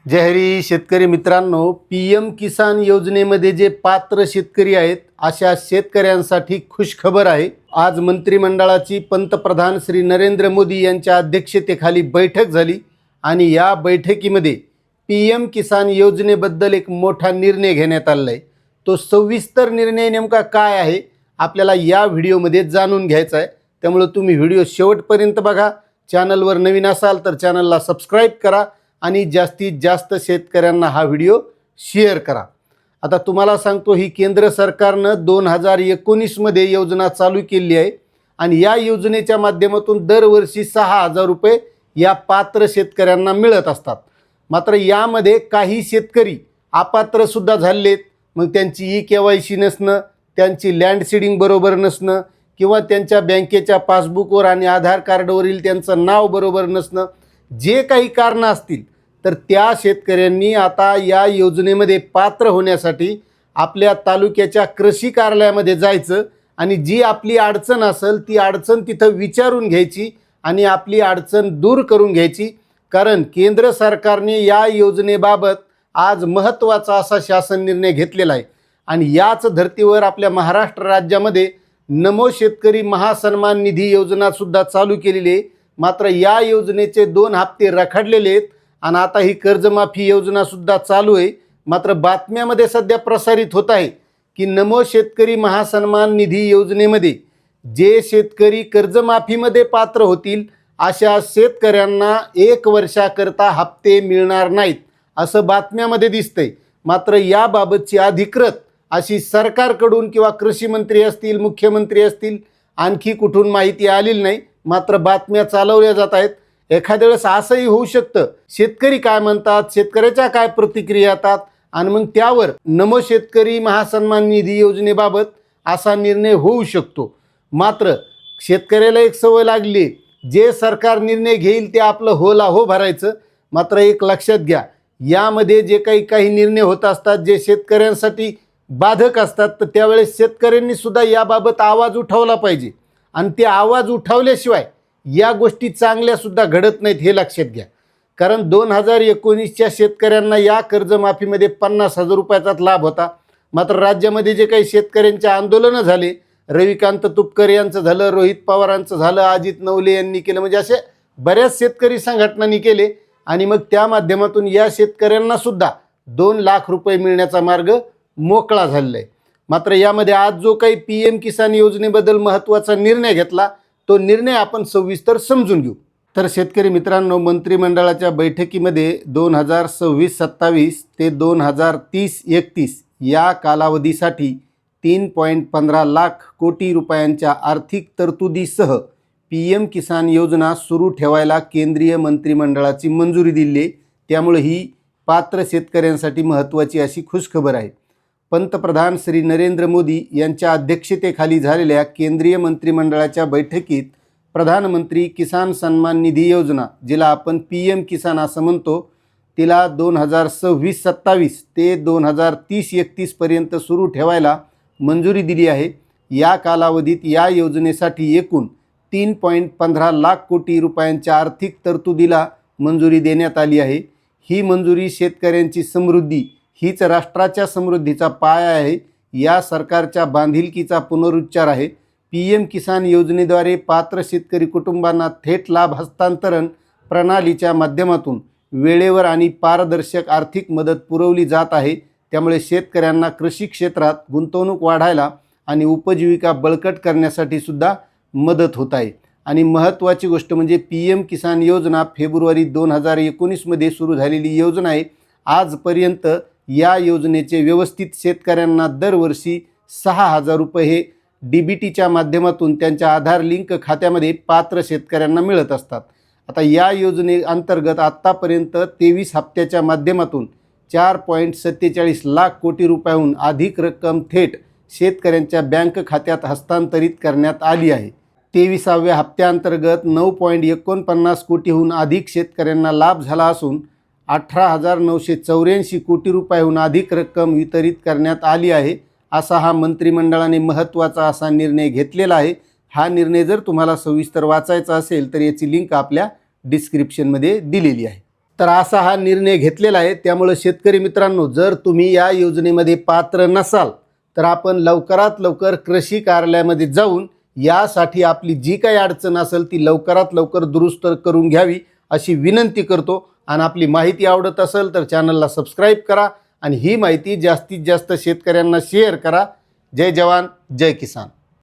जय हरी शेतकरी मित्रांनो, पीएम किसान योजनेमध्ये जे पात्र शेतकरी आहेत अशा शेतकऱ्यांसाठी खुशखबर आहे। आज मंत्रिमंडळाची पंतप्रधान श्री नरेंद्र मोदी यांच्या अध्यक्षतेखाली बैठक झाली आणि या बैठकीमध्ये पीएम किसान योजनेबद्दल एक मोठा निर्णय घेण्यात आला आहे। तो सविस्तर निर्णय नेमका काय आहे आपल्याला या व्हिडिओमध्ये जाणून घ्यायचा आहे, त्यामुळे तुम्ही व्हिडिओ शेवटपर्यंत बघा। चॅनलवर नवीन असाल तर चॅनलला सबस्क्राइब करा आणि जास्तीत जास्त शेतकऱ्यांना हा व्हिडिओ शेअर करा। आता तुम्हाला सांगतो, ही केंद्र सरकारनं 2019 मध्ये योजना चालू केली आहे आणि या योजनेच्या माध्यमातून दरवर्षी 6,000 रुपये या पात्र शेतकऱ्यांना मिळत असतात। मात्र यामध्ये काही शेतकरी अपात्र सुद्धा झालेत। मग त्यांची KYC नसणं, त्यांची लँड सीडिंग बरोबर नसणं किंवा त्यांच्या बँकेच्या पासबुकवर आणि आधार कार्डवरील त्यांचं नाव बरोबर नसणं, जे काही कारणं असतील तर त्या शेतकऱ्यांनी आता या योजनेमध्ये पात्र होण्यासाठी आपल्या तालुक्याच्या कृषी कार्यालयामध्ये जायचं आणि जी आपली अडचण असेल ती अडचण तिथं विचारून घ्यायची आणि आपली अडचण दूर करून घ्यायची। कारण केंद्र सरकारने या योजनेबाबत आज महत्त्वाचा असा शासन निर्णय घेतलेला आहे आणि याच धर्तीवर आपल्या महाराष्ट्र राज्यामध्ये नमो शेतकरी महासन्मान निधी योजना सुद्धा चालू केलेली आहे। मात्र या योजनेचे 2 हप्ते रखडलेले आहेत आणि आता ही कर्जमाफी योजना सुद्धा चालू आहे। मात्र बातम्यामध्ये सध्या प्रसारित होत आहे की नमो शेतकरी महासन्मान निधी योजनेमध्ये जे शेतकरी कर्जमाफीमध्ये पात्र होतील अशा शेतकऱ्यांना 1 वर्षाकरता हप्ते मिळणार नाहीत असं बातम्यामध्ये दिसतंय। मात्र याबाबतची अधिकृत अशी सरकारकडून किंवा कृषी मंत्री असतील, मुख्यमंत्री असतील, आणखी कुठून माहिती आलेली नाही। मात्र बातम्या चालवल्या जात आहेत। एखाद्या वेळेस असंही होऊ शकतं, शेतकरी काय म्हणतात, शेतकऱ्याच्या काय प्रतिक्रिया येतात आणि मग त्यावर नमो शेतकरी महासन्मान निधी योजनेबाबत असा निर्णय होऊ शकतो। मात्र शेतकऱ्याला एक सवय लागली, जे सरकार निर्णय घेईल ते आपलं होला हो भरायचं। मात्र एक लक्षात घ्या, यामध्ये जे काही निर्णय होत असतात जे शेतकऱ्यांसाठी बाधक असतात, तर त्यावेळेस शेतकऱ्यांनी सुद्धा याबाबत आवाज उठवला पाहिजे आणि ते आवाज उठवल्याशिवाय या गोष्टी चांगल्या सुद्धा घडत नाहीत, हे लक्षात घ्या। कारण 2019च्या शेतकऱ्यांना या कर्जमाफीमध्ये 50,000 रुपयाचाच लाभ होता। मात्र राज्यामध्ये जे काही शेतकऱ्यांचे आंदोलनं झाले, रविकांत तुपकर यांचं झालं, रोहित पवारांचं झालं, अजित नवले यांनी केलं, म्हणजे असे बऱ्याच शेतकरी संघटनांनी केले आणि मग त्या माध्यमातून या शेतकऱ्यांना सुद्धा 2 लाख रुपये मिळण्याचा मार्ग मोकळा झालेला आहे। मात्र यामध्ये आज जो काही पीएम किसान योजनेबद्दल महत्त्वाचा निर्णय घेतला तो निर्णय आपण सविस्तर समजून घेऊ। तर शेतकरी मित्रांनो, मंत्रिमंडळाच्या बैठकीमध्ये 2026-27 ते 2030-31 या कालावधीसाठी 3.15 लाख कोटी रुपयांच्या आर्थिक तरतुदीसह पीएम किसान योजना सुरू ठेवायला केंद्रीय मंत्रिमंडळाची मंजुरी दिली आहे। त्यामुळे ही पात्र शेतकऱ्यांसाठी महत्त्वाची अशी खुशखबर आहे। पंतप्रधान श्री नरेंद्र मोदी यांच्या अध्यक्षतेखाली झालेल्या केंद्रीय मंत्रिमंडळाच्या बैठकीत प्रधानमंत्री किसान सन्मान निधी योजना, जिला आपण पीएम किसान असं म्हणतो, तिला 2026-27 ते 2030-31 पर्यंत सुरू ठेवायला मंजुरी दिली आहे। या कालावधीत या योजनेसाठी एकूण 3.15 लाख कोटी रुपयांच्या आर्थिक तरतुदीला मंजुरी देण्यात आली आहे। ही मंजुरी शेतकऱ्यांची समृद्धी हीच राष्ट्राच्या समृद्धीचा पाया आहे, या सरकारच्या बांधिलकीचा पुनरुच्चार आहे। पीएम किसान योजनेद्वारे पात्र शेतकरी कुटुंबांना थेट लाभ हस्तांतरण प्रणालीच्या माध्यमातून वेळेवर आणि पारदर्शक आर्थिक मदत पुरवली जात आहे। त्यामुळे शेतकऱ्यांना कृषी क्षेत्रात गुंतवणूक वाढायला आणि उपजीविका बळकट करण्यासाठी सुद्धा मदत होत आहे। आणि महत्त्वाची गोष्ट म्हणजे पीएम किसान योजना फेब्रुवारी 2019 मध्ये सुरू झालेली योजना आहे। आजपर्यंत या योजनेचे व्यवस्थित शेतकऱ्यांना दरवर्षी 6,000 रुपये हे DBTच्या माध्यमातून त्यांच्या आधार लिंक खात्यामध्ये पात्र शेतकऱ्यांना मिळत असतात। आता या योजनेअंतर्गत आत्तापर्यंत 23 हप्त्याच्या माध्यमातून 4.47 लाख कोटी रुपयांहून अधिक रक्कम थेट शेतकऱ्यांच्या बँक खात्यात हस्तांतरित करण्यात आली आहे। 23व्या हप्त्याअंतर्गत 9.49 कोटीहून अधिक शेतकऱ्यांना लाभ झाला असून 18,984 कोटी रुपयांहून अधिक रक्कम वितरित करण्यात आली आहे। असा हा मंत्रिमंडळाने महत्त्वाचा असा निर्णय घेतलेला आहे। हा निर्णय जर तुम्हाला सविस्तर वाचायचा असेल तर याची लिंक आपल्या डिस्क्रिप्शनमध्ये दिलेली आहे। तर असा हा निर्णय घेतलेला आहे. त्यामुळे शेतकरी मित्रांनो, जर तुम्ही या योजनेमध्ये पात्र नसाल तर आपण लवकरात लवकर कृषी कार्यालयामध्ये जाऊन यासाठी आपली जी काही अडचण असेल ती लवकरात लवकर दुरुस्त करून घ्यावी अशी विनंती करतो. आणि आपली माहिती आवडत असेल तर चॅनलला सबस्क्राईब करा आणि ही माहिती जास्तीत जास्त शेतकऱ्यांना शेअर करा. जय जवान जय किसान.